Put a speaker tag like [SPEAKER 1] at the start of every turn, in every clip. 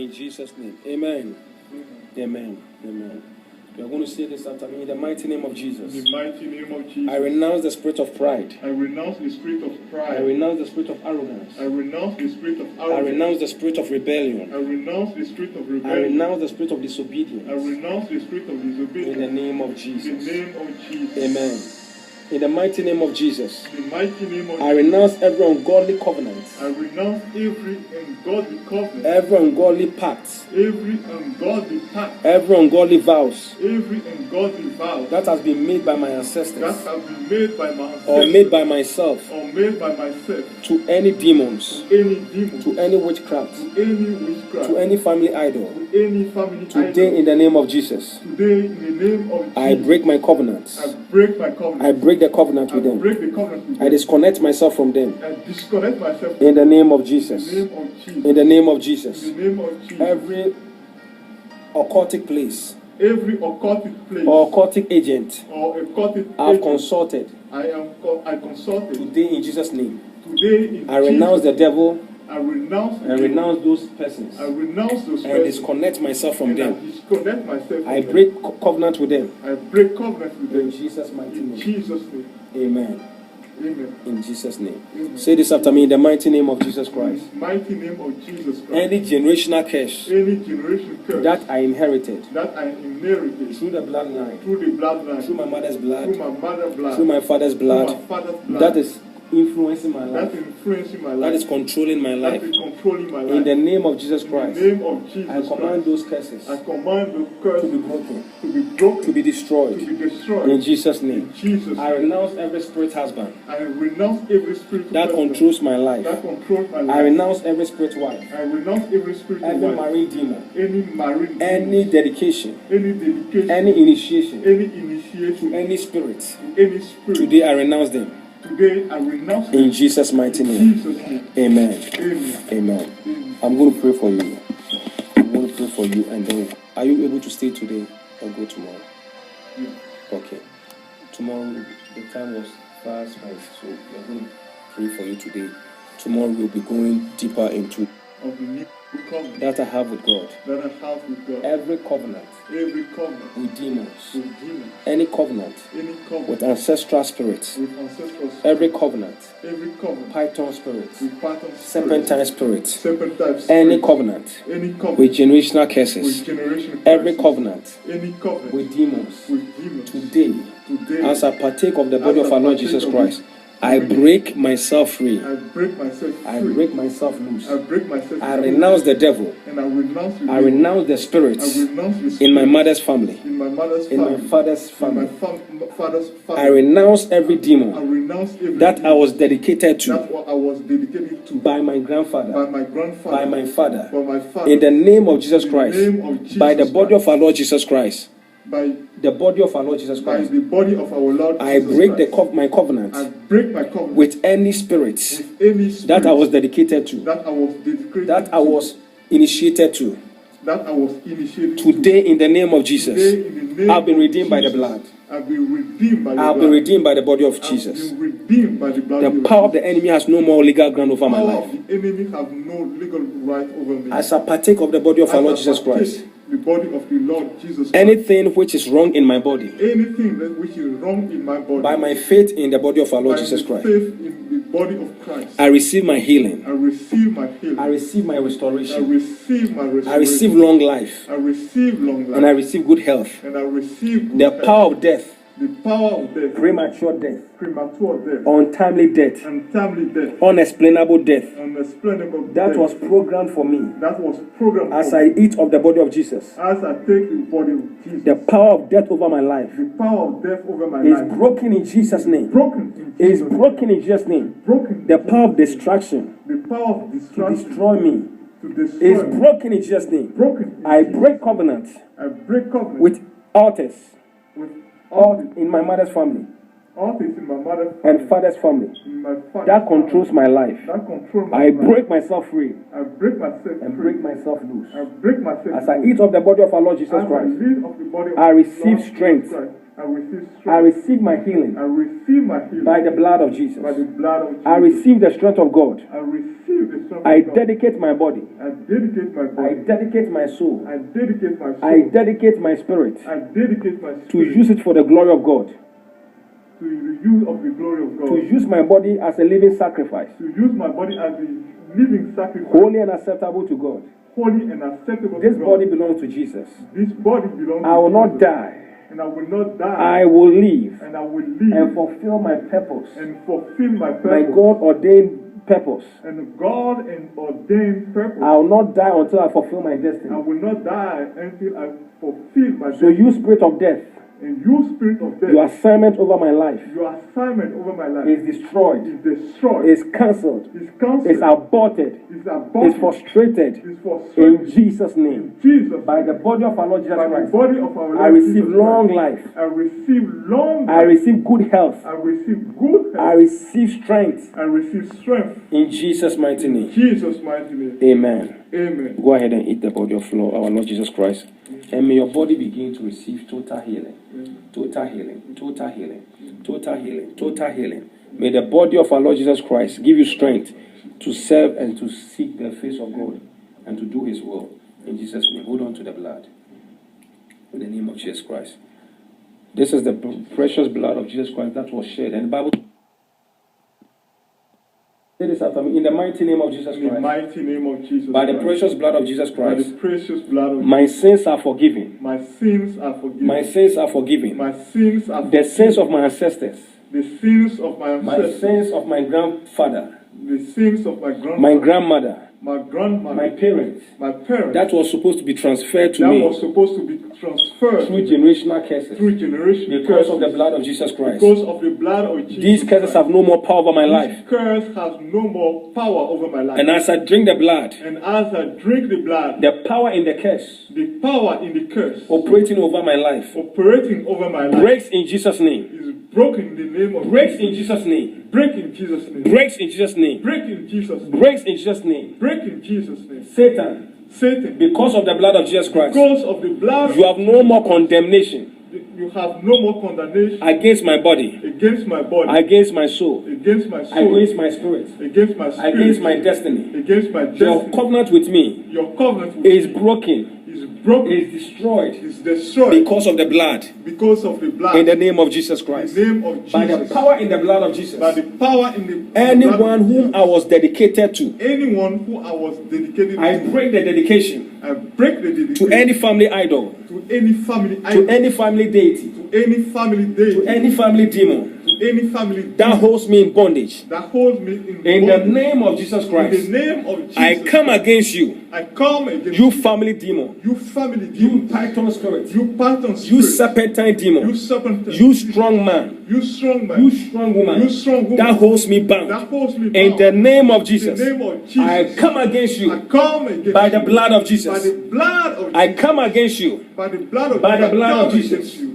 [SPEAKER 1] In Jesus' name. Amen. Amen. Amen. We are going to say this after me. In the mighty name of Jesus.
[SPEAKER 2] In the mighty name of Jesus.
[SPEAKER 1] I renounce the spirit of pride.
[SPEAKER 2] I renounce the spirit of pride.
[SPEAKER 1] I renounce the spirit of arrogance.
[SPEAKER 2] I renounce the spirit of arrogance.
[SPEAKER 1] I renounce the spirit of rebellion.
[SPEAKER 2] I renounce the spirit of rebellion.
[SPEAKER 1] I renounce the spirit of disobedience.
[SPEAKER 2] I renounce the spirit of disobedience.
[SPEAKER 1] In the name of Jesus.
[SPEAKER 2] In the name of Jesus.
[SPEAKER 1] Amen. In the mighty name of Jesus.
[SPEAKER 2] In the mighty name of
[SPEAKER 1] I renounce every ungodly covenant.
[SPEAKER 2] I renounce every ungodly covenant.
[SPEAKER 1] Every ungodly pact.
[SPEAKER 2] Every ungodly pact.
[SPEAKER 1] Every ungodly vows.
[SPEAKER 2] Every ungodly vow.
[SPEAKER 1] That has been made by my ancestors.
[SPEAKER 2] That has been made by my ancestors.
[SPEAKER 1] Or made by myself.
[SPEAKER 2] Or made by myself.
[SPEAKER 1] To any demons.
[SPEAKER 2] To any demons.
[SPEAKER 1] To any witchcraft.
[SPEAKER 2] To any witchcraft.
[SPEAKER 1] To any family idol.
[SPEAKER 2] To any family
[SPEAKER 1] Today
[SPEAKER 2] idol.
[SPEAKER 1] in the name of Jesus.
[SPEAKER 2] Today in the name of Jesus.
[SPEAKER 1] I break my covenants.
[SPEAKER 2] I break my covenant.
[SPEAKER 1] I break the covenant with them.
[SPEAKER 2] Break the covenant with them.
[SPEAKER 1] I disconnect myself from them.
[SPEAKER 2] I disconnect myself
[SPEAKER 1] in the name of Jesus.
[SPEAKER 2] In the name of Jesus.
[SPEAKER 1] In the name of Jesus.
[SPEAKER 2] In the name of Jesus.
[SPEAKER 1] Every occultic place.
[SPEAKER 2] Every occultic place.
[SPEAKER 1] Or occultic agent.
[SPEAKER 2] Or occultic
[SPEAKER 1] I have
[SPEAKER 2] agent.
[SPEAKER 1] Consulted.
[SPEAKER 2] I consulted.
[SPEAKER 1] Today in Jesus' name.
[SPEAKER 2] Today in
[SPEAKER 1] I renounce the devil.
[SPEAKER 2] I renounce
[SPEAKER 1] those persons.
[SPEAKER 2] I renounce those
[SPEAKER 1] and
[SPEAKER 2] persons.
[SPEAKER 1] Disconnect myself from them.
[SPEAKER 2] I disconnect myself from
[SPEAKER 1] I
[SPEAKER 2] them.
[SPEAKER 1] break covenant with them.
[SPEAKER 2] I break covenant with them.
[SPEAKER 1] In Jesus' mighty name.
[SPEAKER 2] In Jesus' name.
[SPEAKER 1] Amen.
[SPEAKER 2] Amen.
[SPEAKER 1] In Jesus' name.
[SPEAKER 2] Amen.
[SPEAKER 1] Say this after me. In the mighty name of Jesus Christ.
[SPEAKER 2] In the mighty name of Jesus Christ.
[SPEAKER 1] Any generational curse.
[SPEAKER 2] Any generational curse.
[SPEAKER 1] That I inherited.
[SPEAKER 2] That I inherited.
[SPEAKER 1] Through the bloodline.
[SPEAKER 2] Through the bloodline.
[SPEAKER 1] Through my mother's blood.
[SPEAKER 2] Through my mother's blood.
[SPEAKER 1] Through my father's blood.
[SPEAKER 2] Through my father's blood.
[SPEAKER 1] That is influencing my life.
[SPEAKER 2] That is influencing my life.
[SPEAKER 1] That is controlling my life.
[SPEAKER 2] That is controlling my life.
[SPEAKER 1] In the name of Jesus Christ.
[SPEAKER 2] In the name of Jesus
[SPEAKER 1] I command
[SPEAKER 2] Christ.
[SPEAKER 1] those curses.
[SPEAKER 2] I command those curses
[SPEAKER 1] to be broken.
[SPEAKER 2] To be broken.
[SPEAKER 1] To be destroyed.
[SPEAKER 2] To be destroyed.
[SPEAKER 1] In Jesus' name.
[SPEAKER 2] In Jesus' name.
[SPEAKER 1] I renounce every spirit husband.
[SPEAKER 2] I renounce every spirit
[SPEAKER 1] that controls my life.
[SPEAKER 2] That controls my life.
[SPEAKER 1] I renounce every spirit wife.
[SPEAKER 2] I renounce every spirit wife.
[SPEAKER 1] Every marine demon.
[SPEAKER 2] Any marine demon.
[SPEAKER 1] Any dedication.
[SPEAKER 2] Any dedication.
[SPEAKER 1] Any initiation.
[SPEAKER 2] Any initiation.
[SPEAKER 1] To any spirit.
[SPEAKER 2] To any spirit.
[SPEAKER 1] Today I renounce them.
[SPEAKER 2] Today I renounce them.
[SPEAKER 1] In Jesus' mighty name.
[SPEAKER 2] In Jesus' name.
[SPEAKER 1] Amen.
[SPEAKER 2] Amen.
[SPEAKER 1] Amen. I'm going to pray for you. I'm going to pray for you, and then are you able to stay today and go tomorrow?
[SPEAKER 2] Yeah.
[SPEAKER 1] Okay. Tomorrow the time was fast spent, so we're going to pray for you today. Tomorrow we'll be going deeper into
[SPEAKER 2] of the new covenant
[SPEAKER 1] that I have with God.
[SPEAKER 2] That I have with God.
[SPEAKER 1] Every covenant.
[SPEAKER 2] Every covenant.
[SPEAKER 1] With demons.
[SPEAKER 2] With demons.
[SPEAKER 1] Any covenant.
[SPEAKER 2] Any covenant.
[SPEAKER 1] With ancestral spirits.
[SPEAKER 2] With ancestral spirits.
[SPEAKER 1] Every covenant.
[SPEAKER 2] Every covenant.
[SPEAKER 1] Python spirits.
[SPEAKER 2] With python spirits.
[SPEAKER 1] Serpentine spirits.
[SPEAKER 2] Serpentine spirits.
[SPEAKER 1] Any covenant.
[SPEAKER 2] Any covenant.
[SPEAKER 1] With generational curses.
[SPEAKER 2] With generational curses.
[SPEAKER 1] Every covenant.
[SPEAKER 2] Any covenant.
[SPEAKER 1] With demons.
[SPEAKER 2] With demons.
[SPEAKER 1] Today, as I partake of the body of our Lord Jesus Christ, I break myself free.
[SPEAKER 2] I break myself free.
[SPEAKER 1] I break myself loose.
[SPEAKER 2] I break myself
[SPEAKER 1] I renounce the devil.
[SPEAKER 2] And I renounce the
[SPEAKER 1] I renounce the spirits in my mother's family.
[SPEAKER 2] In my mother's family.
[SPEAKER 1] In my father's family.
[SPEAKER 2] In my father's family.
[SPEAKER 1] I renounce every demon.
[SPEAKER 2] I renounce every
[SPEAKER 1] that I was dedicated to.
[SPEAKER 2] That I was dedicated to.
[SPEAKER 1] By my grandfather.
[SPEAKER 2] By my grandfather.
[SPEAKER 1] By my father.
[SPEAKER 2] By my father.
[SPEAKER 1] In the name of Jesus Christ.
[SPEAKER 2] In the name of Jesus
[SPEAKER 1] by the body of our Lord Jesus Christ.
[SPEAKER 2] By
[SPEAKER 1] the body of our Lord Jesus Christ.
[SPEAKER 2] By the body of our Lord
[SPEAKER 1] I
[SPEAKER 2] Jesus
[SPEAKER 1] break
[SPEAKER 2] Christ.
[SPEAKER 1] my covenant.
[SPEAKER 2] I break my covenant.
[SPEAKER 1] With any spirits.
[SPEAKER 2] With any spirits.
[SPEAKER 1] That I was dedicated to.
[SPEAKER 2] That I was dedicated
[SPEAKER 1] that I was initiated to.
[SPEAKER 2] That I was initiated
[SPEAKER 1] today in the name of Jesus.
[SPEAKER 2] Today in the name
[SPEAKER 1] I've been redeemed
[SPEAKER 2] Jesus.
[SPEAKER 1] by the blood.
[SPEAKER 2] I've been redeemed by the
[SPEAKER 1] I've
[SPEAKER 2] blood.
[SPEAKER 1] been redeemed by the body of Jesus.
[SPEAKER 2] I've been redeemed by the blood
[SPEAKER 1] the power of the enemy has no more legal ground over my life.
[SPEAKER 2] The enemy have no legal right over me.
[SPEAKER 1] As I partake of the body of our Lord Jesus Christ.
[SPEAKER 2] The body of the Lord Jesus Christ.
[SPEAKER 1] Anything which is wrong in my body.
[SPEAKER 2] Anything which is wrong in my body.
[SPEAKER 1] By my faith in the body of our Lord Jesus Christ.
[SPEAKER 2] Faith in the body of Christ.
[SPEAKER 1] I receive my healing.
[SPEAKER 2] I receive my healing.
[SPEAKER 1] I receive my restoration.
[SPEAKER 2] I receive my restoration.
[SPEAKER 1] I receive long life.
[SPEAKER 2] I receive long life.
[SPEAKER 1] And I receive good health.
[SPEAKER 2] And I receive good
[SPEAKER 1] the
[SPEAKER 2] health.
[SPEAKER 1] Power of death.
[SPEAKER 2] The power of death.
[SPEAKER 1] Premature death.
[SPEAKER 2] Premature death.
[SPEAKER 1] Untimely death.
[SPEAKER 2] Untimely death.
[SPEAKER 1] Unexplainable death.
[SPEAKER 2] Unexplainable death.
[SPEAKER 1] That was programmed for me.
[SPEAKER 2] That was programmed
[SPEAKER 1] as
[SPEAKER 2] for
[SPEAKER 1] I
[SPEAKER 2] me.
[SPEAKER 1] eat of the body of Jesus.
[SPEAKER 2] As I take the body of Jesus.
[SPEAKER 1] The power of death over my life.
[SPEAKER 2] The power of death over my
[SPEAKER 1] is
[SPEAKER 2] life.
[SPEAKER 1] broken in Jesus' name.
[SPEAKER 2] Broken in Jesus'
[SPEAKER 1] is broken in Jesus' name.
[SPEAKER 2] Broken.
[SPEAKER 1] The power of distraction.
[SPEAKER 2] The power of distraction.
[SPEAKER 1] To destroy me.
[SPEAKER 2] To destroy
[SPEAKER 1] is
[SPEAKER 2] me.
[SPEAKER 1] broken in Jesus' name.
[SPEAKER 2] Broken.
[SPEAKER 1] I break covenant.
[SPEAKER 2] I break covenant.
[SPEAKER 1] With altars.
[SPEAKER 2] With
[SPEAKER 1] in my mother's family.
[SPEAKER 2] Altars in my mother's family.
[SPEAKER 1] And father's family.
[SPEAKER 2] In my father's
[SPEAKER 1] that controls my life.
[SPEAKER 2] That controls my
[SPEAKER 1] I
[SPEAKER 2] life.
[SPEAKER 1] break myself free.
[SPEAKER 2] I break myself
[SPEAKER 1] and
[SPEAKER 2] free.
[SPEAKER 1] break myself loose.
[SPEAKER 2] I break myself
[SPEAKER 1] as I eat of the body of our Lord Jesus Christ.
[SPEAKER 2] I receive
[SPEAKER 1] strength.
[SPEAKER 2] I receive
[SPEAKER 3] I
[SPEAKER 2] strength.
[SPEAKER 3] receive my healing
[SPEAKER 2] I receive my healing
[SPEAKER 3] by the blood of Jesus.
[SPEAKER 2] by the blood of Jesus.
[SPEAKER 3] I receive the strength of God.
[SPEAKER 2] I receive the strength
[SPEAKER 3] I
[SPEAKER 2] of God.
[SPEAKER 3] dedicate my body.
[SPEAKER 2] I dedicate my
[SPEAKER 3] I
[SPEAKER 2] body.
[SPEAKER 3] dedicate my soul.
[SPEAKER 2] I dedicate my soul.
[SPEAKER 3] I dedicate my spirit
[SPEAKER 2] I dedicate my
[SPEAKER 3] to
[SPEAKER 2] spirit
[SPEAKER 3] use it for the glory of God.
[SPEAKER 2] to the use of the glory of God.
[SPEAKER 3] To use my body as a living sacrifice,
[SPEAKER 2] To use my body as a living sacrifice,
[SPEAKER 3] holy and acceptable to God.
[SPEAKER 2] holy and acceptable
[SPEAKER 3] This
[SPEAKER 2] to God.
[SPEAKER 3] body belongs to Jesus.
[SPEAKER 2] This body belongs
[SPEAKER 3] I will
[SPEAKER 2] to
[SPEAKER 3] not
[SPEAKER 2] Jesus.
[SPEAKER 3] die.
[SPEAKER 2] And I will not die.
[SPEAKER 3] I will live
[SPEAKER 2] And I will live
[SPEAKER 3] and fulfill my purpose,
[SPEAKER 2] and fulfill my
[SPEAKER 3] my
[SPEAKER 2] purpose.
[SPEAKER 3] God ordained purpose.
[SPEAKER 2] And God and ordained purpose.
[SPEAKER 3] I will not die until I fulfill my
[SPEAKER 2] I
[SPEAKER 3] destiny.
[SPEAKER 2] will not die until I fulfill my
[SPEAKER 3] So, you spirit of death,
[SPEAKER 2] And you, spirit of death,
[SPEAKER 3] your assignment over my life
[SPEAKER 2] your assignment over my life
[SPEAKER 3] is destroyed,
[SPEAKER 2] is destroyed,
[SPEAKER 3] is cancelled,
[SPEAKER 2] is cancelled,
[SPEAKER 3] is aborted,
[SPEAKER 2] is aborted,
[SPEAKER 3] is frustrated
[SPEAKER 2] is frustrated.
[SPEAKER 3] in Jesus' name.
[SPEAKER 2] In Jesus'
[SPEAKER 3] By the body of our Lord Jesus
[SPEAKER 2] by the
[SPEAKER 3] Christ,
[SPEAKER 2] body of our Lord
[SPEAKER 3] I receive
[SPEAKER 2] Jesus
[SPEAKER 3] long
[SPEAKER 2] Christ,
[SPEAKER 3] life.
[SPEAKER 2] I receive long
[SPEAKER 3] I
[SPEAKER 2] life.
[SPEAKER 3] receive good health.
[SPEAKER 2] I receive good
[SPEAKER 3] I
[SPEAKER 2] health.
[SPEAKER 3] receive strength
[SPEAKER 2] I receive strength.
[SPEAKER 3] in Jesus' mighty
[SPEAKER 2] In
[SPEAKER 3] name.
[SPEAKER 2] Jesus' mighty name.
[SPEAKER 3] Amen.
[SPEAKER 2] Amen.
[SPEAKER 3] Go ahead and eat the body of our Lord Jesus Christ. And may your body begin to receive total healing. Total healing. Total healing. Total healing. Total healing. May the body of our Lord Jesus Christ give you strength to serve and to seek the face of God and to do His will. In Jesus' name. Hold on to the blood. In the name of Jesus Christ. This is the precious blood of Jesus Christ that was shed. And the Bible. Say this after me. In the mighty name of Jesus
[SPEAKER 2] In the
[SPEAKER 3] Christ.
[SPEAKER 2] mighty name of Jesus
[SPEAKER 3] By the
[SPEAKER 2] Christ.
[SPEAKER 3] precious blood of Jesus
[SPEAKER 2] By the
[SPEAKER 3] Christ.
[SPEAKER 2] precious blood of
[SPEAKER 3] My sins are forgiven.
[SPEAKER 2] my sins are forgiven.
[SPEAKER 3] My sins are forgiven.
[SPEAKER 2] My sins are
[SPEAKER 3] The sins of my ancestors.
[SPEAKER 2] the sins of my
[SPEAKER 3] My
[SPEAKER 2] ancestors.
[SPEAKER 3] sins of my grandfather.
[SPEAKER 2] The sins of my grandfather.
[SPEAKER 3] My grandmother.
[SPEAKER 2] my grandmother.
[SPEAKER 3] My parents.
[SPEAKER 2] my parents.
[SPEAKER 3] That was supposed to be transferred to
[SPEAKER 2] that
[SPEAKER 3] me
[SPEAKER 2] was supposed to be transferred
[SPEAKER 3] through generational curses.
[SPEAKER 2] through generation
[SPEAKER 3] Because of the blood of Jesus Christ.
[SPEAKER 2] Because of the blood of Jesus.
[SPEAKER 3] These curses have no more power over my life.
[SPEAKER 2] This curse has no more power over my life.
[SPEAKER 3] And as I drink the blood,
[SPEAKER 2] And as I drink the blood,
[SPEAKER 3] the power in the curse
[SPEAKER 2] the power in the curse
[SPEAKER 3] operating over my life
[SPEAKER 2] operating over my life
[SPEAKER 3] breaks in Jesus' name.
[SPEAKER 2] is broken in the name of
[SPEAKER 3] Breaks
[SPEAKER 2] Jesus.
[SPEAKER 3] in Jesus' name.
[SPEAKER 2] Break in Jesus' name.
[SPEAKER 3] Breaks in Jesus' name.
[SPEAKER 2] Break in Jesus' name.
[SPEAKER 3] Breaks in Jesus' name.
[SPEAKER 2] Break in Jesus' name.
[SPEAKER 3] Satan,
[SPEAKER 2] Satan,
[SPEAKER 3] because of the blood of Jesus Christ,
[SPEAKER 2] because of the blood,
[SPEAKER 3] you have no more condemnation
[SPEAKER 2] you have no more condemnation
[SPEAKER 3] against my body,
[SPEAKER 2] against my body,
[SPEAKER 3] against my soul,
[SPEAKER 2] against my soul,
[SPEAKER 3] against my spirit,
[SPEAKER 2] against my spirit,
[SPEAKER 3] against my destiny.
[SPEAKER 2] against my
[SPEAKER 3] Your
[SPEAKER 2] destiny.
[SPEAKER 3] covenant with me
[SPEAKER 2] Your covenant with
[SPEAKER 3] is
[SPEAKER 2] me
[SPEAKER 3] broken,
[SPEAKER 2] is broken,
[SPEAKER 3] is destroyed
[SPEAKER 2] is destroyed
[SPEAKER 3] because of the blood
[SPEAKER 2] because of the blood.
[SPEAKER 3] in the name of Jesus
[SPEAKER 2] In
[SPEAKER 3] Christ.
[SPEAKER 2] the name of Jesus.
[SPEAKER 3] By the power in the blood of Jesus,
[SPEAKER 2] By the power in the
[SPEAKER 3] anyone
[SPEAKER 2] blood of
[SPEAKER 3] whom
[SPEAKER 2] Jesus.
[SPEAKER 3] I was dedicated to,
[SPEAKER 2] Anyone who I was dedicated
[SPEAKER 3] I
[SPEAKER 2] to,
[SPEAKER 3] break the dedication
[SPEAKER 2] I break the dedication
[SPEAKER 3] to any family idol,
[SPEAKER 2] to any family
[SPEAKER 3] to
[SPEAKER 2] idol,
[SPEAKER 3] any family deity,
[SPEAKER 2] to any family day,
[SPEAKER 3] to any family demon
[SPEAKER 2] to any family
[SPEAKER 3] that holds me in bondage.
[SPEAKER 2] that holds me
[SPEAKER 3] In the
[SPEAKER 2] bondage.
[SPEAKER 3] name of Jesus
[SPEAKER 2] In
[SPEAKER 3] Christ,
[SPEAKER 2] the name of Jesus,
[SPEAKER 3] I come against you,
[SPEAKER 2] I come against
[SPEAKER 3] you family demon,
[SPEAKER 2] you family
[SPEAKER 3] you
[SPEAKER 2] demons,
[SPEAKER 3] python spirit,
[SPEAKER 2] you pattern
[SPEAKER 3] you
[SPEAKER 2] spirit,
[SPEAKER 3] serpentine
[SPEAKER 2] you
[SPEAKER 3] demon,
[SPEAKER 2] serpent,
[SPEAKER 3] you strong man,
[SPEAKER 2] you strong man,
[SPEAKER 3] you strong woman,
[SPEAKER 2] you strong woman
[SPEAKER 3] that holds me bound.
[SPEAKER 2] that holds me
[SPEAKER 3] In
[SPEAKER 2] bound.
[SPEAKER 3] the name of
[SPEAKER 2] In
[SPEAKER 3] Jesus,
[SPEAKER 2] the name of Jesus,
[SPEAKER 3] I come against
[SPEAKER 2] I
[SPEAKER 3] you
[SPEAKER 2] come against
[SPEAKER 3] by the
[SPEAKER 2] you.
[SPEAKER 3] blood of
[SPEAKER 2] By
[SPEAKER 3] Jesus.
[SPEAKER 2] the blood of
[SPEAKER 3] I
[SPEAKER 2] Jesus.
[SPEAKER 3] come against you
[SPEAKER 2] By the blood of
[SPEAKER 3] By the
[SPEAKER 2] Jesus.
[SPEAKER 3] blood
[SPEAKER 2] I
[SPEAKER 3] of
[SPEAKER 2] come
[SPEAKER 3] Jesus.
[SPEAKER 2] against you.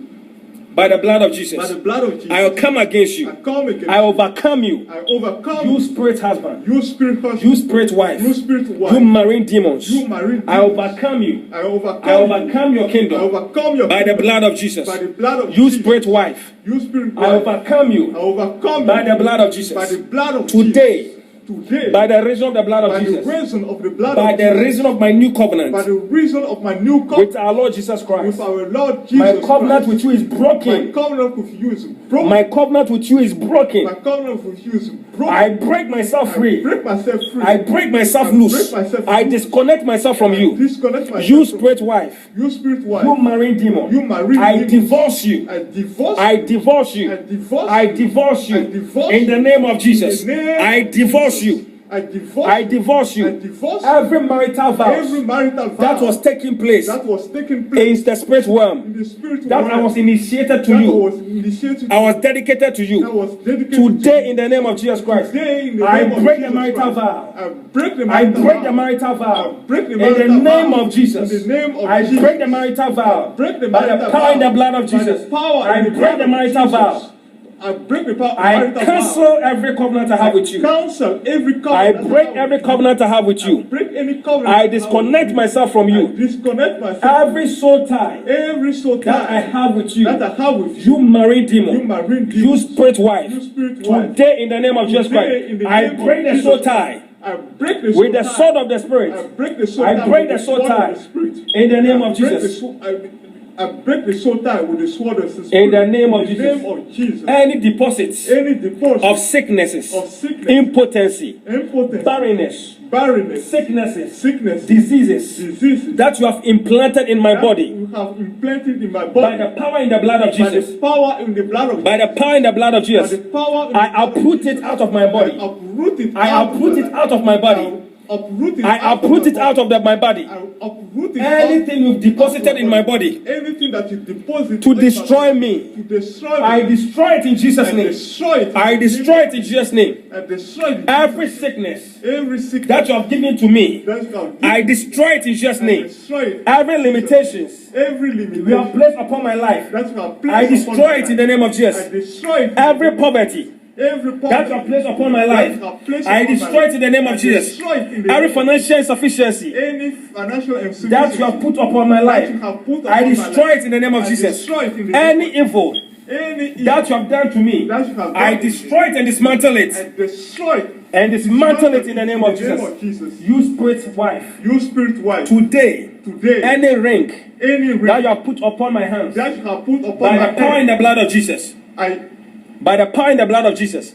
[SPEAKER 3] by the blood of
[SPEAKER 2] By
[SPEAKER 3] Jesus.
[SPEAKER 2] the blood of Jesus.
[SPEAKER 3] I will come against
[SPEAKER 2] I
[SPEAKER 3] you.
[SPEAKER 2] come against
[SPEAKER 3] I overcome you.
[SPEAKER 2] I overcome
[SPEAKER 3] You spirit husband,
[SPEAKER 2] you spirit husband,
[SPEAKER 3] you spirit wife,
[SPEAKER 2] you spirit wife,
[SPEAKER 3] you marine demons.
[SPEAKER 2] you marine
[SPEAKER 3] I
[SPEAKER 2] demons.
[SPEAKER 3] overcome you.
[SPEAKER 2] I overcome
[SPEAKER 3] I overcome your
[SPEAKER 2] I
[SPEAKER 3] kingdom
[SPEAKER 2] overcome your
[SPEAKER 3] by the
[SPEAKER 2] kingdom.
[SPEAKER 3] blood of Jesus.
[SPEAKER 2] By the blood of
[SPEAKER 3] You
[SPEAKER 2] Jesus.
[SPEAKER 3] spirit wife,
[SPEAKER 2] You spirit
[SPEAKER 3] I
[SPEAKER 2] wife.
[SPEAKER 3] overcome
[SPEAKER 2] I
[SPEAKER 3] you
[SPEAKER 2] overcome
[SPEAKER 3] by
[SPEAKER 2] you.
[SPEAKER 3] the blood of Jesus.
[SPEAKER 2] By the blood of
[SPEAKER 3] Today,
[SPEAKER 2] Jesus. Today,
[SPEAKER 3] by the reason of the blood
[SPEAKER 2] by
[SPEAKER 3] of
[SPEAKER 2] the
[SPEAKER 3] Jesus,
[SPEAKER 2] reason of the blood
[SPEAKER 3] by
[SPEAKER 2] of
[SPEAKER 3] the
[SPEAKER 2] Jesus,
[SPEAKER 3] reason of my new
[SPEAKER 2] by
[SPEAKER 3] covenant
[SPEAKER 2] the reason of my new
[SPEAKER 3] with
[SPEAKER 2] covenant
[SPEAKER 3] our Lord Jesus Christ,
[SPEAKER 2] with our Lord Jesus
[SPEAKER 3] my covenant
[SPEAKER 2] Christ,
[SPEAKER 3] with you is
[SPEAKER 2] my
[SPEAKER 3] broken.
[SPEAKER 2] covenant with you is broken.
[SPEAKER 3] My covenant with you is
[SPEAKER 2] My
[SPEAKER 3] broken.
[SPEAKER 2] covenant with you is broken.
[SPEAKER 3] I break myself
[SPEAKER 2] I
[SPEAKER 3] free.
[SPEAKER 2] break myself free.
[SPEAKER 3] I break myself
[SPEAKER 2] I
[SPEAKER 3] loose.
[SPEAKER 2] break myself
[SPEAKER 3] I
[SPEAKER 2] loose.
[SPEAKER 3] disconnect myself from
[SPEAKER 2] I
[SPEAKER 3] you.
[SPEAKER 2] disconnect myself
[SPEAKER 3] You
[SPEAKER 2] from
[SPEAKER 3] spirit wife,
[SPEAKER 2] you spirit wife.
[SPEAKER 3] you marine demon.
[SPEAKER 2] You marine
[SPEAKER 3] I
[SPEAKER 2] demon.
[SPEAKER 3] divorce you.
[SPEAKER 2] I divorce
[SPEAKER 3] I
[SPEAKER 2] you.
[SPEAKER 3] divorce you.
[SPEAKER 2] I divorce
[SPEAKER 3] I
[SPEAKER 2] you.
[SPEAKER 3] divorce you.
[SPEAKER 2] I divorce
[SPEAKER 3] In the
[SPEAKER 2] you.
[SPEAKER 3] name of Jesus.
[SPEAKER 2] In the name
[SPEAKER 3] I
[SPEAKER 2] of
[SPEAKER 3] divorce
[SPEAKER 2] Jesus.
[SPEAKER 3] you.
[SPEAKER 2] I divorce
[SPEAKER 3] I divorce you.
[SPEAKER 2] I divorce
[SPEAKER 3] Every marital vow
[SPEAKER 2] every marital vow
[SPEAKER 3] that was taking place
[SPEAKER 2] that was taking place
[SPEAKER 3] in the spirit
[SPEAKER 2] in
[SPEAKER 3] realm
[SPEAKER 2] the spirit
[SPEAKER 3] that I
[SPEAKER 2] realm,
[SPEAKER 3] was initiated to
[SPEAKER 2] that
[SPEAKER 3] you.
[SPEAKER 2] was initiated
[SPEAKER 3] I was dedicated to
[SPEAKER 2] that
[SPEAKER 3] you.
[SPEAKER 2] was dedicated
[SPEAKER 3] Today, in the name of Jesus Christ,
[SPEAKER 2] Today, in the
[SPEAKER 3] I
[SPEAKER 2] name of
[SPEAKER 3] break the
[SPEAKER 2] Jesus
[SPEAKER 3] marital
[SPEAKER 2] Christ,
[SPEAKER 3] vow.
[SPEAKER 2] I break the
[SPEAKER 3] I
[SPEAKER 2] marital
[SPEAKER 3] break
[SPEAKER 2] vow.
[SPEAKER 3] the marital
[SPEAKER 2] I
[SPEAKER 3] vow.
[SPEAKER 2] break the
[SPEAKER 3] In
[SPEAKER 2] marital
[SPEAKER 3] the name
[SPEAKER 2] vow.
[SPEAKER 3] of Jesus.
[SPEAKER 2] In the name of
[SPEAKER 3] I
[SPEAKER 2] Jesus.
[SPEAKER 3] break the marital vow.
[SPEAKER 2] I break the
[SPEAKER 3] By the
[SPEAKER 2] marital
[SPEAKER 3] power in
[SPEAKER 2] vow.
[SPEAKER 3] the blood of
[SPEAKER 2] By the
[SPEAKER 3] Jesus.
[SPEAKER 2] power
[SPEAKER 3] I
[SPEAKER 2] in the
[SPEAKER 3] break
[SPEAKER 2] blood
[SPEAKER 3] the
[SPEAKER 2] of
[SPEAKER 3] marital
[SPEAKER 2] Jesus.
[SPEAKER 3] vow.
[SPEAKER 2] I break the power
[SPEAKER 3] I
[SPEAKER 2] marital vow.
[SPEAKER 3] cancel every covenant I have with you.
[SPEAKER 2] Cancel every covenant
[SPEAKER 3] I break
[SPEAKER 2] have
[SPEAKER 3] every
[SPEAKER 2] with you.
[SPEAKER 3] covenant I have with
[SPEAKER 2] I
[SPEAKER 3] you.
[SPEAKER 2] break every any covenant.
[SPEAKER 3] I disconnect myself from
[SPEAKER 2] I
[SPEAKER 3] you.
[SPEAKER 2] disconnect myself.
[SPEAKER 3] Every soul tie
[SPEAKER 2] Every soul
[SPEAKER 3] that I
[SPEAKER 2] tie
[SPEAKER 3] have with you,
[SPEAKER 2] that I have with you.
[SPEAKER 3] you marine demon,
[SPEAKER 2] You marine demon.
[SPEAKER 3] you spirit wife,
[SPEAKER 2] You spirit wife.
[SPEAKER 3] today in the name of Jesus
[SPEAKER 2] Today,
[SPEAKER 3] Christ,
[SPEAKER 2] in the
[SPEAKER 3] I
[SPEAKER 2] name of
[SPEAKER 3] break the
[SPEAKER 2] Jesus
[SPEAKER 3] soul
[SPEAKER 2] Christ,
[SPEAKER 3] tie
[SPEAKER 2] I break the
[SPEAKER 3] with the
[SPEAKER 2] soul
[SPEAKER 3] sword
[SPEAKER 2] tie.
[SPEAKER 3] of the
[SPEAKER 2] I
[SPEAKER 3] spirit.
[SPEAKER 2] break the soul
[SPEAKER 3] I
[SPEAKER 2] tie
[SPEAKER 3] break
[SPEAKER 2] with
[SPEAKER 3] the soul
[SPEAKER 2] sword of
[SPEAKER 3] tie
[SPEAKER 2] the spirit.
[SPEAKER 3] in the name
[SPEAKER 2] I
[SPEAKER 3] of
[SPEAKER 2] break the
[SPEAKER 3] Jesus.
[SPEAKER 2] soul- I break the soul tie with the sword of the spirit.
[SPEAKER 3] In the name of
[SPEAKER 2] In the
[SPEAKER 3] Jesus.
[SPEAKER 2] name of Jesus.
[SPEAKER 3] Any deposits
[SPEAKER 2] Any deposit
[SPEAKER 3] of sicknesses,
[SPEAKER 2] of sickness,
[SPEAKER 3] impotency,
[SPEAKER 2] impotence,
[SPEAKER 3] barrenness,
[SPEAKER 2] barrenness,
[SPEAKER 3] sicknesses,
[SPEAKER 2] sickness,
[SPEAKER 3] diseases
[SPEAKER 2] diseases
[SPEAKER 3] that you have implanted in my
[SPEAKER 2] that
[SPEAKER 3] body
[SPEAKER 2] you have implanted in my
[SPEAKER 3] by
[SPEAKER 2] body
[SPEAKER 3] the power in the blood of
[SPEAKER 2] by the
[SPEAKER 3] Jesus.
[SPEAKER 2] power in the blood of
[SPEAKER 3] By the power in the blood of
[SPEAKER 2] by
[SPEAKER 3] Jesus.
[SPEAKER 2] the power in
[SPEAKER 3] I
[SPEAKER 2] the blood of
[SPEAKER 3] uproot
[SPEAKER 2] Jesus.
[SPEAKER 3] it out of my body.
[SPEAKER 2] I uproot it
[SPEAKER 3] I
[SPEAKER 2] out of
[SPEAKER 3] uproot
[SPEAKER 2] my
[SPEAKER 3] it out of my body.
[SPEAKER 2] I uproot it
[SPEAKER 3] I
[SPEAKER 2] out
[SPEAKER 3] uproot
[SPEAKER 2] of
[SPEAKER 3] it
[SPEAKER 2] my
[SPEAKER 3] out
[SPEAKER 2] body.
[SPEAKER 3] of my body.
[SPEAKER 2] I uproot it
[SPEAKER 3] Anything you've deposited
[SPEAKER 2] out of
[SPEAKER 3] in my body
[SPEAKER 2] anything that you deposit
[SPEAKER 3] to
[SPEAKER 2] in my
[SPEAKER 3] destroy
[SPEAKER 2] body,
[SPEAKER 3] me,
[SPEAKER 2] to destroy me,
[SPEAKER 3] I destroy it in Jesus'
[SPEAKER 2] I
[SPEAKER 3] name.
[SPEAKER 2] destroy it.
[SPEAKER 3] I destroy it in Jesus' name.
[SPEAKER 2] I destroy it.
[SPEAKER 3] Every sickness
[SPEAKER 2] Every sickness
[SPEAKER 3] that you have given to me,
[SPEAKER 2] that you have
[SPEAKER 3] I
[SPEAKER 2] given,
[SPEAKER 3] destroy it in Jesus'
[SPEAKER 2] I
[SPEAKER 3] name.
[SPEAKER 2] destroy it.
[SPEAKER 3] Every limitations
[SPEAKER 2] Every
[SPEAKER 3] you have
[SPEAKER 2] limitation
[SPEAKER 3] placed upon my life,
[SPEAKER 2] that you have placed
[SPEAKER 3] I
[SPEAKER 2] upon
[SPEAKER 3] destroy
[SPEAKER 2] my
[SPEAKER 3] it in
[SPEAKER 2] life,
[SPEAKER 3] the name of
[SPEAKER 2] I
[SPEAKER 3] Jesus.
[SPEAKER 2] destroy it.
[SPEAKER 3] Every poverty
[SPEAKER 2] Every
[SPEAKER 3] that you
[SPEAKER 2] poverty
[SPEAKER 3] have placed upon my
[SPEAKER 2] that
[SPEAKER 3] life,
[SPEAKER 2] you have placed
[SPEAKER 3] I
[SPEAKER 2] upon my
[SPEAKER 3] destroy
[SPEAKER 2] life,
[SPEAKER 3] it in the name
[SPEAKER 2] I
[SPEAKER 3] of Jesus.
[SPEAKER 2] destroy it in the
[SPEAKER 3] Every
[SPEAKER 2] name of
[SPEAKER 3] financial insufficiency
[SPEAKER 2] any financial insufficiency
[SPEAKER 3] that you have put upon my
[SPEAKER 2] that
[SPEAKER 3] life,
[SPEAKER 2] you have put
[SPEAKER 3] I
[SPEAKER 2] upon my
[SPEAKER 3] destroy
[SPEAKER 2] life,
[SPEAKER 3] it in the name of
[SPEAKER 2] I
[SPEAKER 3] Jesus.
[SPEAKER 2] destroy it in the
[SPEAKER 3] Any
[SPEAKER 2] name of
[SPEAKER 3] evil
[SPEAKER 2] any evil
[SPEAKER 3] that you have done to me,
[SPEAKER 2] that you have done
[SPEAKER 3] I
[SPEAKER 2] to me,
[SPEAKER 3] destroy it and dismantle
[SPEAKER 2] I
[SPEAKER 3] it.
[SPEAKER 2] destroy it
[SPEAKER 3] And dismantle it in the name of Jesus.
[SPEAKER 2] Jesus.
[SPEAKER 3] You spirit wife,
[SPEAKER 2] You spirit wife,
[SPEAKER 3] today,
[SPEAKER 2] today,
[SPEAKER 3] any ring
[SPEAKER 2] any ring
[SPEAKER 3] that you have put upon my hands,
[SPEAKER 2] that you have put upon
[SPEAKER 3] by
[SPEAKER 2] my
[SPEAKER 3] the power in
[SPEAKER 2] head,
[SPEAKER 3] the blood of Jesus, by the power in the blood of Jesus,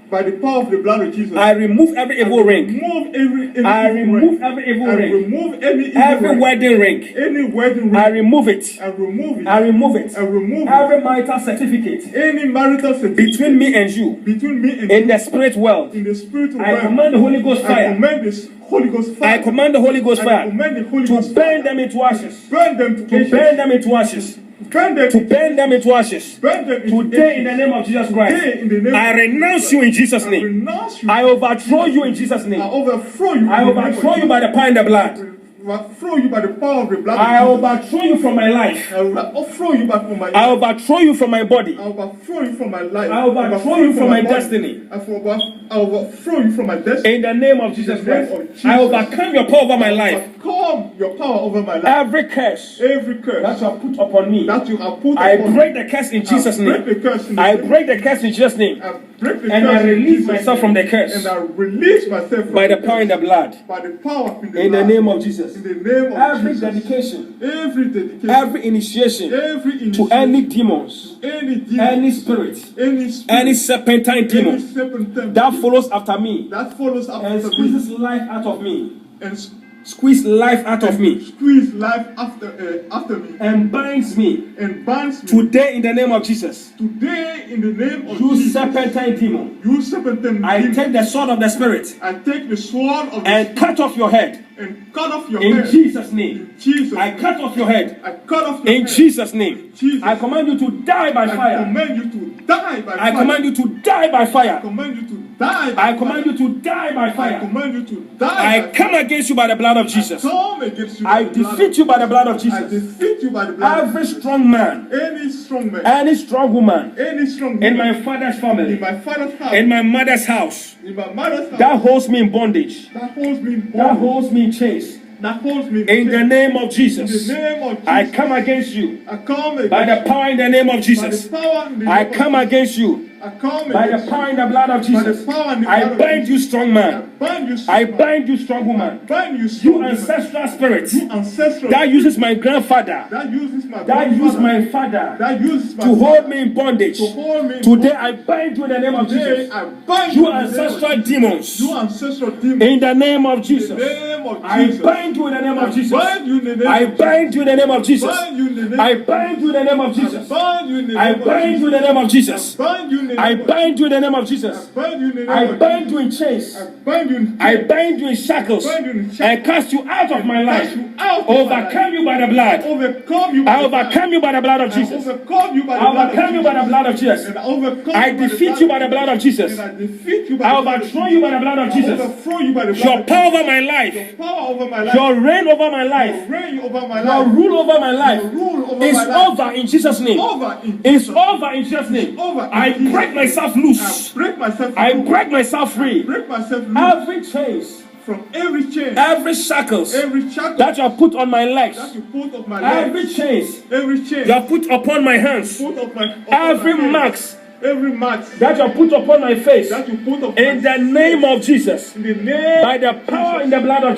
[SPEAKER 2] by the power of the blood of Jesus,
[SPEAKER 3] I remove every evil ring.
[SPEAKER 2] remove every
[SPEAKER 3] I
[SPEAKER 2] evil
[SPEAKER 3] remove
[SPEAKER 2] ring.
[SPEAKER 3] every evil
[SPEAKER 2] I
[SPEAKER 3] ring.
[SPEAKER 2] remove any evil
[SPEAKER 3] Every
[SPEAKER 2] ring.
[SPEAKER 3] wedding ring.
[SPEAKER 2] Any wedding ring.
[SPEAKER 3] I remove it.
[SPEAKER 2] I remove it.
[SPEAKER 3] I remove it.
[SPEAKER 2] I remove
[SPEAKER 3] Every marital certificate
[SPEAKER 2] any marital certificate
[SPEAKER 3] between me and you
[SPEAKER 2] between me and
[SPEAKER 3] in
[SPEAKER 2] you
[SPEAKER 3] the spirit world.
[SPEAKER 2] in the spiritual
[SPEAKER 3] I
[SPEAKER 2] realm.
[SPEAKER 3] command the Holy Ghost
[SPEAKER 2] I
[SPEAKER 3] fire.
[SPEAKER 2] command this Holy Ghost fire.
[SPEAKER 3] I command the Holy Ghost
[SPEAKER 2] I
[SPEAKER 3] fire
[SPEAKER 2] command the Holy
[SPEAKER 3] to
[SPEAKER 2] Ghost
[SPEAKER 3] burn
[SPEAKER 2] fire.
[SPEAKER 3] them into ashes.
[SPEAKER 2] Burn them to
[SPEAKER 3] To
[SPEAKER 2] ashes.
[SPEAKER 3] burn them into ashes.
[SPEAKER 2] Burn them
[SPEAKER 3] To burn them into ashes.
[SPEAKER 2] Burn them into
[SPEAKER 3] Today in the
[SPEAKER 2] ashes.
[SPEAKER 3] name of Jesus Christ,
[SPEAKER 2] Today in the name
[SPEAKER 3] I
[SPEAKER 2] of
[SPEAKER 3] renounce
[SPEAKER 2] Jesus
[SPEAKER 3] you in Jesus'
[SPEAKER 2] I
[SPEAKER 3] name.
[SPEAKER 2] renounce you.
[SPEAKER 3] I overthrow you in Jesus'
[SPEAKER 2] I
[SPEAKER 3] name.
[SPEAKER 2] overthrow you.
[SPEAKER 3] I
[SPEAKER 2] in the name of
[SPEAKER 3] overthrow you
[SPEAKER 2] Jesus.
[SPEAKER 3] by the power in the blood.
[SPEAKER 2] Overthrow you by the power of the blood.
[SPEAKER 3] I
[SPEAKER 2] of Jesus.
[SPEAKER 3] overthrow you from my life.
[SPEAKER 2] I overthrow you back from my
[SPEAKER 3] I overthrow you from my body.
[SPEAKER 2] I overthrow you from my life.
[SPEAKER 3] I overthrow you from my
[SPEAKER 2] body.
[SPEAKER 3] destiny.
[SPEAKER 2] I overthrow you from my destiny.
[SPEAKER 3] In the name of Jesus
[SPEAKER 2] In the name
[SPEAKER 3] Christ,
[SPEAKER 2] of Jesus.
[SPEAKER 3] I overcome your power over my life.
[SPEAKER 2] Overcome your power over my life.
[SPEAKER 3] Every curse
[SPEAKER 2] Every curse
[SPEAKER 3] that you have put upon me,
[SPEAKER 2] that you have put
[SPEAKER 3] I
[SPEAKER 2] upon
[SPEAKER 3] break
[SPEAKER 2] me,
[SPEAKER 3] the curse in Jesus'
[SPEAKER 2] I break
[SPEAKER 3] name.
[SPEAKER 2] the curse in the
[SPEAKER 3] I
[SPEAKER 2] name
[SPEAKER 3] break the curse in Jesus' name.
[SPEAKER 2] I break the
[SPEAKER 3] And
[SPEAKER 2] curse
[SPEAKER 3] I
[SPEAKER 2] in
[SPEAKER 3] release
[SPEAKER 2] Jesus'
[SPEAKER 3] myself
[SPEAKER 2] name.
[SPEAKER 3] from the curse
[SPEAKER 2] And I release myself from
[SPEAKER 3] by the power in the blood.
[SPEAKER 2] by the power in the
[SPEAKER 3] In the
[SPEAKER 2] blood.
[SPEAKER 3] name of Jesus.
[SPEAKER 2] In the name of
[SPEAKER 3] Every
[SPEAKER 2] Jesus.
[SPEAKER 3] dedication,
[SPEAKER 2] Every dedication.
[SPEAKER 3] every initiation
[SPEAKER 2] Every
[SPEAKER 3] to
[SPEAKER 2] initiation.
[SPEAKER 3] any demons,
[SPEAKER 2] Any demon.
[SPEAKER 3] any spirit,
[SPEAKER 2] Any spirit.
[SPEAKER 3] any serpentine
[SPEAKER 2] Any
[SPEAKER 3] demon
[SPEAKER 2] serpentine
[SPEAKER 3] that follows after me
[SPEAKER 2] that follows
[SPEAKER 3] and
[SPEAKER 2] after
[SPEAKER 3] squeezes
[SPEAKER 2] me
[SPEAKER 3] life out of me,
[SPEAKER 2] and
[SPEAKER 3] squeeze life out of me,
[SPEAKER 2] squeeze life after me
[SPEAKER 3] and binds me
[SPEAKER 2] and binds me.
[SPEAKER 3] today in the name of Jesus.
[SPEAKER 2] Today in the name of
[SPEAKER 3] You
[SPEAKER 2] Jesus.
[SPEAKER 3] serpentine demon,
[SPEAKER 2] You serpentine
[SPEAKER 3] I
[SPEAKER 2] demon.
[SPEAKER 3] take the sword of the spirit
[SPEAKER 2] I take the sword of the
[SPEAKER 3] and cut off your head
[SPEAKER 2] and cut off your
[SPEAKER 3] in
[SPEAKER 2] head.
[SPEAKER 3] Jesus' name.
[SPEAKER 2] In Jesus.
[SPEAKER 3] I cut off your head
[SPEAKER 2] I cut off your
[SPEAKER 3] in
[SPEAKER 2] head.
[SPEAKER 3] Jesus' name.
[SPEAKER 2] Jesus.
[SPEAKER 3] I command you to die by
[SPEAKER 2] I
[SPEAKER 3] fire.
[SPEAKER 2] command you to die by
[SPEAKER 3] I
[SPEAKER 2] fire.
[SPEAKER 3] command you to die by
[SPEAKER 2] I
[SPEAKER 3] fire.
[SPEAKER 2] command you to die by
[SPEAKER 3] I command
[SPEAKER 2] fire.
[SPEAKER 3] you to die by
[SPEAKER 2] I
[SPEAKER 3] fire.
[SPEAKER 2] command you to die
[SPEAKER 3] I
[SPEAKER 2] by
[SPEAKER 3] come
[SPEAKER 2] fire.
[SPEAKER 3] against you by the blood of Jesus.
[SPEAKER 2] Come against you.
[SPEAKER 3] I
[SPEAKER 2] by the blood
[SPEAKER 3] defeat
[SPEAKER 2] of
[SPEAKER 3] you by the blood of
[SPEAKER 2] I
[SPEAKER 3] Jesus.
[SPEAKER 2] defeat you by the blood of
[SPEAKER 3] Every
[SPEAKER 2] Jesus.
[SPEAKER 3] strong man,
[SPEAKER 2] Any strong man,
[SPEAKER 3] any strong woman
[SPEAKER 2] any strong
[SPEAKER 3] in
[SPEAKER 2] woman
[SPEAKER 3] my father's
[SPEAKER 2] in
[SPEAKER 3] family,
[SPEAKER 2] my father's house,
[SPEAKER 3] in my mother's house,
[SPEAKER 2] in my mother's house,
[SPEAKER 3] that holds me in bondage,
[SPEAKER 2] that holds me in
[SPEAKER 3] that
[SPEAKER 2] bondage,
[SPEAKER 3] holds me in chains,
[SPEAKER 2] that holds me
[SPEAKER 3] in the name of
[SPEAKER 2] in
[SPEAKER 3] Jesus,
[SPEAKER 2] the name of Jesus.
[SPEAKER 3] I come against you
[SPEAKER 2] I come against
[SPEAKER 3] by the power in the name of
[SPEAKER 2] by
[SPEAKER 3] Jesus.
[SPEAKER 2] the power in the
[SPEAKER 3] I
[SPEAKER 2] name of
[SPEAKER 3] come
[SPEAKER 2] Jesus.
[SPEAKER 3] against you
[SPEAKER 2] I come
[SPEAKER 3] by the
[SPEAKER 2] against
[SPEAKER 3] power
[SPEAKER 2] you.
[SPEAKER 3] in the blood of
[SPEAKER 2] By
[SPEAKER 3] Jesus.
[SPEAKER 2] the power in the
[SPEAKER 3] I
[SPEAKER 2] blood of
[SPEAKER 3] bind you,
[SPEAKER 2] Jesus.
[SPEAKER 3] strong
[SPEAKER 2] I
[SPEAKER 3] man.
[SPEAKER 2] bind you,
[SPEAKER 3] I
[SPEAKER 2] strong man.
[SPEAKER 3] bind you, strong woman.
[SPEAKER 2] Bind you,
[SPEAKER 3] You
[SPEAKER 2] strong woman.
[SPEAKER 3] ancestral spirit
[SPEAKER 2] You ancestral
[SPEAKER 3] that uses my grandfather,
[SPEAKER 2] that uses my
[SPEAKER 3] that used
[SPEAKER 2] grandfather,
[SPEAKER 3] my father
[SPEAKER 2] that uses my
[SPEAKER 3] to hold
[SPEAKER 2] father,
[SPEAKER 3] me in bondage.
[SPEAKER 2] to hold me in
[SPEAKER 3] Today
[SPEAKER 2] bondage.
[SPEAKER 3] I bind you in the name of
[SPEAKER 2] Today
[SPEAKER 3] Jesus.
[SPEAKER 2] I bind
[SPEAKER 3] You
[SPEAKER 2] in the name of
[SPEAKER 3] ancestral
[SPEAKER 2] Jesus.
[SPEAKER 3] demons.
[SPEAKER 2] You ancestral demon.
[SPEAKER 3] In the name of
[SPEAKER 2] In
[SPEAKER 3] Jesus.
[SPEAKER 2] the name of
[SPEAKER 3] I
[SPEAKER 2] Jesus.
[SPEAKER 3] bind you in the name of
[SPEAKER 2] I
[SPEAKER 3] Jesus.
[SPEAKER 2] bind you in the name
[SPEAKER 3] I
[SPEAKER 2] of
[SPEAKER 3] bind you in the name of Jesus.
[SPEAKER 2] Bind you in the name
[SPEAKER 3] I
[SPEAKER 2] of
[SPEAKER 3] bind you in the name of
[SPEAKER 2] Jesus.
[SPEAKER 3] Jesus.
[SPEAKER 2] Bind you in the
[SPEAKER 3] I
[SPEAKER 2] name of
[SPEAKER 3] bind you in the name of Jesus.
[SPEAKER 2] Bind you in the name
[SPEAKER 3] I
[SPEAKER 2] of
[SPEAKER 3] bind you in the name of Jesus.
[SPEAKER 2] Bind you in the name
[SPEAKER 3] I
[SPEAKER 2] of
[SPEAKER 3] bind you in chains.
[SPEAKER 2] I bind you in
[SPEAKER 3] I bind you in shackles
[SPEAKER 2] bind you in shackles.
[SPEAKER 3] and cast you out of my life.
[SPEAKER 2] Cast you out of my
[SPEAKER 3] Overcome you by the blood.
[SPEAKER 2] overcome you by
[SPEAKER 3] I
[SPEAKER 2] the blood.
[SPEAKER 3] overcome you by the blood of
[SPEAKER 2] I
[SPEAKER 3] Jesus.
[SPEAKER 2] overcome you by the
[SPEAKER 3] I
[SPEAKER 2] blood of
[SPEAKER 3] overcome you by the
[SPEAKER 2] Jesus.
[SPEAKER 3] blood of Jesus.
[SPEAKER 2] And I overcome
[SPEAKER 3] I
[SPEAKER 2] you by the
[SPEAKER 3] defeat
[SPEAKER 2] blood
[SPEAKER 3] you by the blood of Jesus.
[SPEAKER 2] And I defeat you by
[SPEAKER 3] I
[SPEAKER 2] the blood of
[SPEAKER 3] overthrow you by the blood of
[SPEAKER 2] I
[SPEAKER 3] Jesus.
[SPEAKER 2] overthrow you by the blood
[SPEAKER 3] Your
[SPEAKER 2] of
[SPEAKER 3] power
[SPEAKER 2] Jesus.
[SPEAKER 3] over my
[SPEAKER 2] Your
[SPEAKER 3] life,
[SPEAKER 2] power over my life.
[SPEAKER 3] your reign over my
[SPEAKER 2] Your
[SPEAKER 3] life,
[SPEAKER 2] reign over my
[SPEAKER 3] your
[SPEAKER 2] life.
[SPEAKER 3] rule over my
[SPEAKER 2] Your
[SPEAKER 3] life
[SPEAKER 2] rule over
[SPEAKER 3] is
[SPEAKER 2] my life.
[SPEAKER 3] over in Jesus' name.
[SPEAKER 2] Over in
[SPEAKER 3] It's
[SPEAKER 2] Jesus'
[SPEAKER 3] over in Jesus' name.
[SPEAKER 2] over in
[SPEAKER 3] I
[SPEAKER 2] Jesus'
[SPEAKER 3] break
[SPEAKER 2] name.
[SPEAKER 3] myself
[SPEAKER 2] I
[SPEAKER 3] loose.
[SPEAKER 2] break myself
[SPEAKER 3] I
[SPEAKER 2] loose.
[SPEAKER 3] break myself free.
[SPEAKER 2] Break myself loose.
[SPEAKER 3] Every chains
[SPEAKER 2] from every chain,
[SPEAKER 3] every shackles
[SPEAKER 2] every shackle
[SPEAKER 3] that you have put on my legs,
[SPEAKER 2] that you put of my
[SPEAKER 3] every
[SPEAKER 2] legs,
[SPEAKER 3] chains
[SPEAKER 2] every chain
[SPEAKER 3] you have put upon my hands,
[SPEAKER 2] put of my
[SPEAKER 3] every
[SPEAKER 2] my
[SPEAKER 3] marks
[SPEAKER 2] every mark
[SPEAKER 3] that you have put upon my face,
[SPEAKER 2] that you put of
[SPEAKER 3] in
[SPEAKER 2] my
[SPEAKER 3] the name of Jesus,
[SPEAKER 2] in the name
[SPEAKER 3] by the power in the blood of